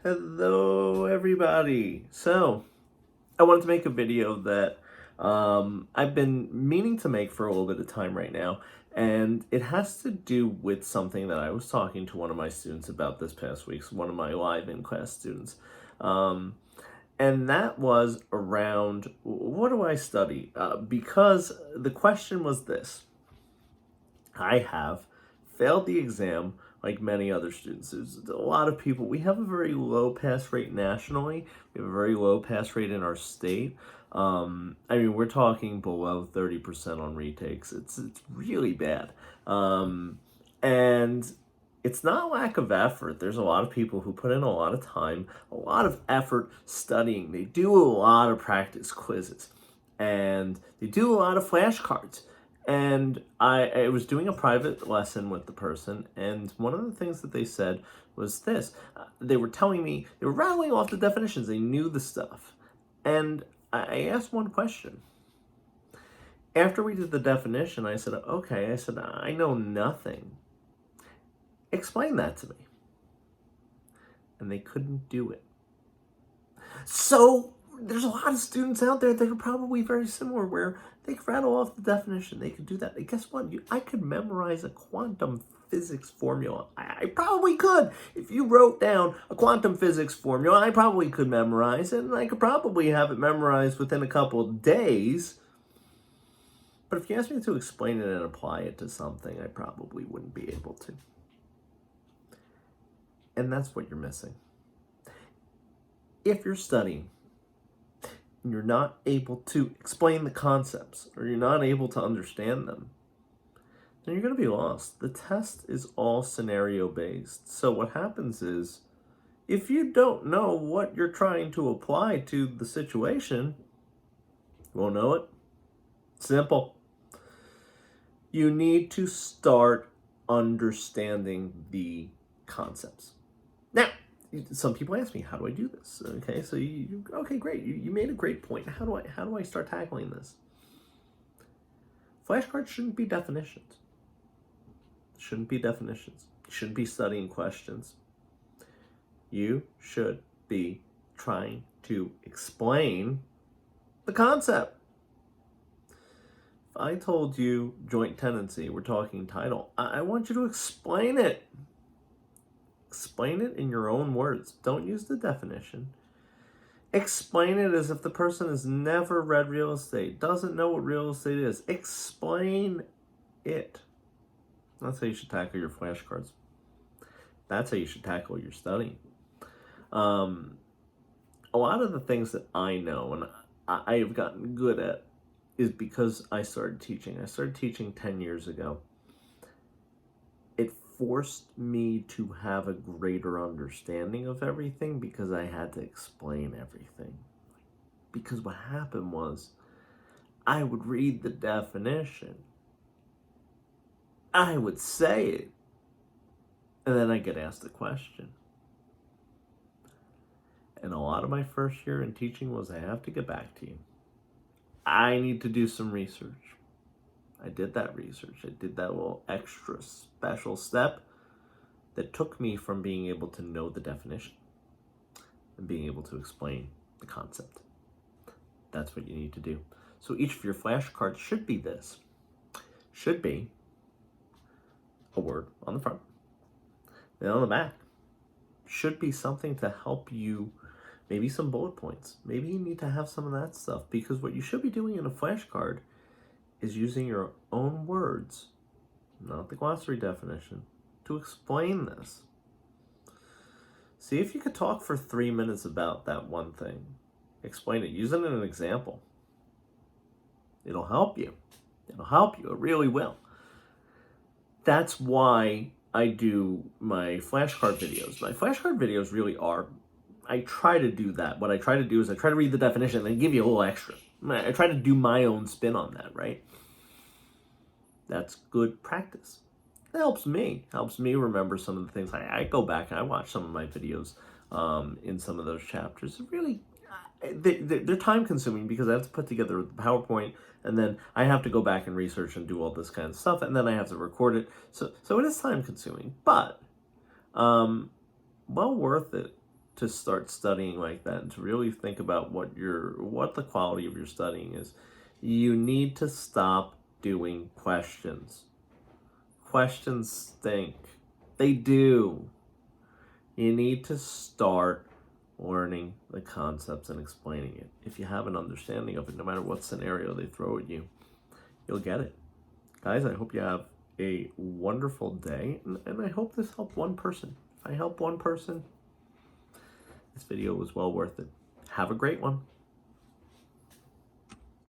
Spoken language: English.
Hello, everybody. So, I wanted to make a video that I've been meaning to make for a little bit of time right now, and it has to do with something that I was talking to one of my students about this past week, so one of my live in-class students. And that was around, what do I study? Because the question was this: I have failed the exam like many other students. There's a lot of people. We have a very low pass rate nationally. We have a very low pass rate in our state. We're talking below 30% on retakes. It's really bad. And it's not lack of effort. There's a lot of people who put in a lot of time, a lot of effort studying. They do a lot of practice quizzes, and they do a lot of flashcards. And I was doing a private lesson with the person, and one of the things that they said was this. They were telling me, they were rattling off the definitions. They knew the stuff. And I asked one question. After we did the definition, I said, okay, I know nothing. Explain that to me. And they couldn't do it. So there's a lot of students out there that are probably very similar, where they could rattle off the definition. They could do that. And guess what? I could memorize a quantum physics formula. I probably could. If you wrote down a quantum physics formula, I probably could memorize it, and I could probably have it memorized within a couple of days. But if you asked me to explain it and apply it to something, I probably wouldn't be able to. And that's what you're missing. If you're studying and you're not able to explain the concepts, or you're not able to understand them, then you're going to be lost. The test is all scenario based. So what happens is, if you don't know what you're trying to apply to the situation, you won't know it. Simple. You need to start understanding the concepts. Now, some people ask me, how do I do this? Okay, so okay, great. You made a great point. How do I start tackling this? Flashcards shouldn't be definitions. Shouldn't be definitions. You shouldn't be studying questions. You should be trying to explain the concept. If I told you joint tenancy, we're talking title, I want you to explain it. Explain it in your own words. Don't use the definition. Explain it as if the person has never read real estate, doesn't know what real estate is. Explain it. That's how you should tackle your flashcards. That's how you should tackle your studying. A lot of the things that I know and I have gotten good at is because I started teaching. I started teaching 10 years ago. It forced me to have a greater understanding of everything because I had to explain everything. Because what happened was, I would read the definition, I would say it, and then I get asked a question. And a lot of my first year in teaching was, I have to get back to you. I need to do some research. I did that research. I did that little extra special step that took me from being able to know the definition and being able to explain the concept. That's what you need to do. So each of your flashcards should be this. Should be a word on the front. Then on the back should be something to help you, maybe some bullet points. Maybe you need to have some of that stuff, because what you should be doing in a flashcard is using your own words, not the glossary definition, to explain this. See if you could talk for 3 minutes about that one thing. Explain it. Use it in an example. It'll help you. It'll help you. It really will. That's why I do my flashcard videos. My flashcard videos really are, I try to do that. What I try to do is I try to read the definition and then give you a little extra. I try to do my own spin on that, right? That's good practice. It helps me remember some of the things. I go back and I watch some of my videos in some of those chapters. It really, they're time consuming because I have to put together the PowerPoint, and then I have to go back and research and do all this kind of stuff, and then I have to record it. So it is time consuming, but well worth it to start studying like that and to really think about what the quality of your studying is. You need to stop doing questions. Questions stink. They do. You need to start learning the concepts and explaining it. If you have an understanding of it, no matter what scenario they throw at you, you'll get it. Guys, I hope you have a wonderful day, and I hope this helped one person. If I help one person, this video was well worth it. Have a great one.